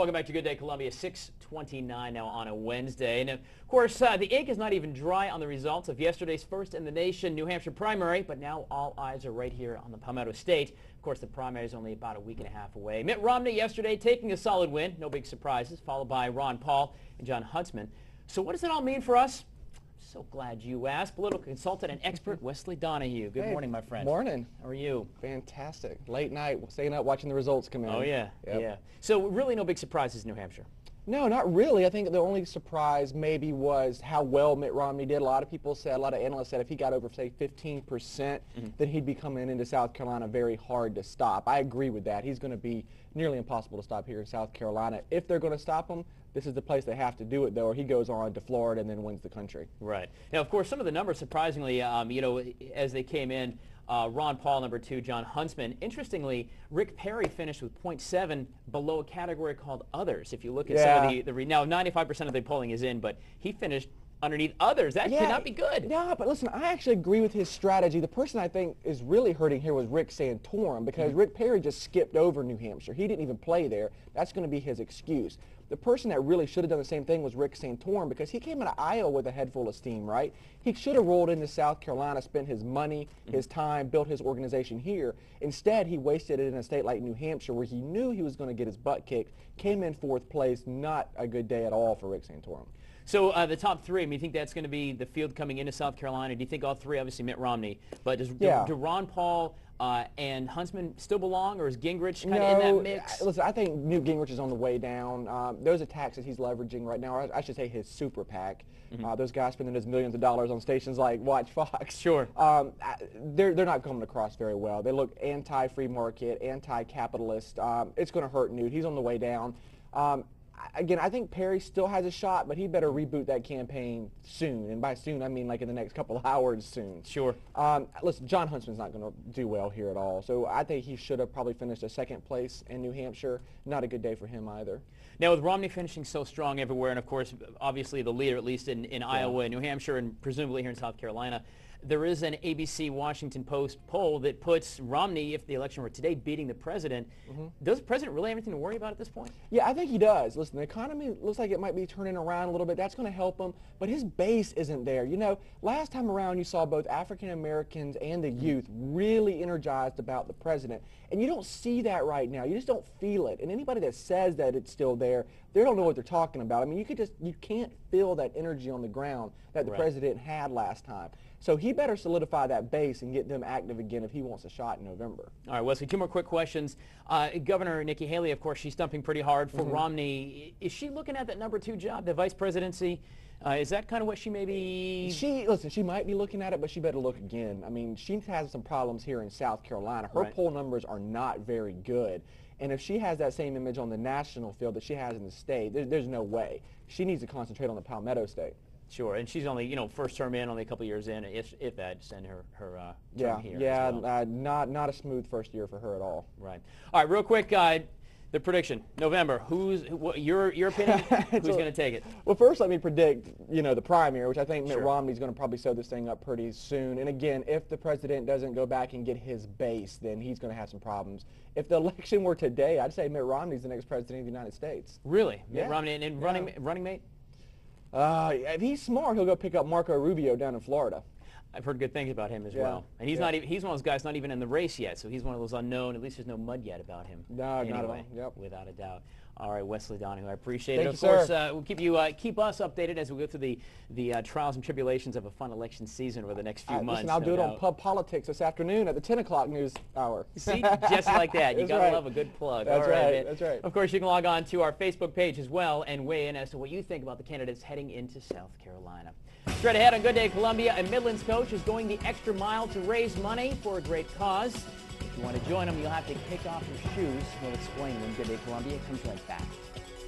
Welcome back to Good Day Columbia, 6:29 now on a Wednesday. And of course, the ink is not even dry on the results of yesterday's first in the nation New Hampshire primary, but now all eyes are right here on the Palmetto State. Of course, the primary is only about a week and a half away. Mitt Romney yesterday taking a solid win, no big surprises, followed by Ron Paul and John Huntsman. So what does it all mean for us? So glad you asked. Political consultant and expert Wesley Donahue. Good morning, my friend. Morning. How are you? Fantastic. Late night, staying up watching the results come in. Oh, yeah. Yep. Yeah. So really no big surprises in New Hampshire. No, not really. I think the only surprise maybe was how well Mitt Romney did. A lot of people said, a lot of analysts said if he got over, say, 15%, then he'd be coming into South Carolina very hard to stop. I agree with that. He's going to be nearly impossible to stop here in South Carolina. If they're going to stop him, this is the place they have to do it, though, or he goes on to Florida and then wins the country. Right. Now, of course, some of the numbers, surprisingly, as they came in, Ron Paul, number 2, John Huntsman. Interestingly, Rick Perry finished with 0.7 below a category called Others. If you look at some of the now 95% of the polling is in, but he finished underneath Others. That cannot be good. No, but listen, I actually agree with his strategy. The person I think is really hurting here was Rick Santorum because Rick Perry just skipped over New Hampshire. He didn't even play there. That's going to be his excuse. The person that really should have done the same thing was Rick Santorum because he came out of Iowa with a head full of steam, right? He should have rolled into South Carolina, spent his money, his time, built his organization here. Instead, he wasted it in a state like New Hampshire where he knew he was going to get his butt kicked, came in 4th place. Not a good day at all for Rick Santorum. So the top 3, I mean, you think that's going to be the field coming into South Carolina? Do you think all 3, obviously Mitt Romney, but do Ron Paul and Huntsman still belong, or is Gingrich kind of in that mix? Listen, I think Newt Gingrich is on the way down. Those attacks that he's leveraging right now, or I should say his super PAC, those guys spending those millions of dollars on stations like Watch Fox. Sure. They're not coming across very well. They look anti-free market, anti-capitalist. It's going to hurt Newt. He's on the way down. Again, I think Perry still has a shot, but he better reboot that campaign soon. And by soon, I mean like in the next couple of hours soon. Sure. Listen, John Huntsman's not going to do well here at all. So I think he should have probably finished a 2nd place in New Hampshire. Not a good day for him either. Now, with Romney finishing so strong everywhere, and of course, obviously the leader, at least in Iowa and New Hampshire, and presumably here in South Carolina, there is an ABC Washington Post poll that puts Romney, if the election were today, beating the president. Does the president really have anything to worry about at this point? Yeah, I think he does. Listen, the economy looks like it might be turning around a little bit. That's going to help him, but his base isn't there. You know, last time around you saw both African Americans and the youth really energized about the president, and you don't see that right now. You just don't feel it. And anybody that says that it's still there, they don't know what they're talking about. I mean, you can't feel that energy on the ground that the president had last time. So he better solidify that base and get them active again if he wants a shot in November. All right, Wesley, 2 more quick questions. Governor Nikki Haley, of course, she's stumping pretty hard for Romney. Is she looking at that number 2 job, the vice presidency? Is that kind of what she may be? Listen, she might be looking at it, but she better look again. I mean, she has some problems here in South Carolina. Her poll numbers are not very good. And if she has that same image on the national field that she has in the state, there's no way. She needs to concentrate on the Palmetto State. Sure, and she's only, first term in, only a couple years in, if that, just in her term here. Yeah, well. not a smooth first year for her at all. Right. All right, real quick, the prediction, November. Your opinion? Who's going to take it? Well, first let me predict, the primary, which I think Mitt Romney's going to probably sew this thing up pretty soon. And again, if the president doesn't go back and get his base, then he's going to have some problems. If the election were today, I'd say Mitt Romney's the next president of the United States. Really? Yeah. Mitt Romney and running mate? If he's smart, he'll go pick up Marco Rubio down in Florida. I've heard good things about him as well. And he's he's one of those guys not even in the race yet, so he's one of those unknown. At least there's no mud yet about him. No, anyway, not at all. Yep. Without a doubt. All right, Wesley Donahue, I appreciate it. Thank Of you, course, sir. we'll keep us updated as we go through the trials and tribulations of a fun election season over the next few months. Listen, I'll do it on Pub Politics this afternoon at the 10 o'clock news hour. See, just like that. You got to love a good plug. That's all right, right. That's right. Of course, you can log on to our Facebook page as well and weigh in as to what you think about the candidates heading into South Carolina. Straight ahead on Good Day Columbia, a Midlands coach is going the extra mile to raise money for a great cause. If you want to join him, you'll have to kick off your shoes. We'll explain when Good Day Columbia comes right back.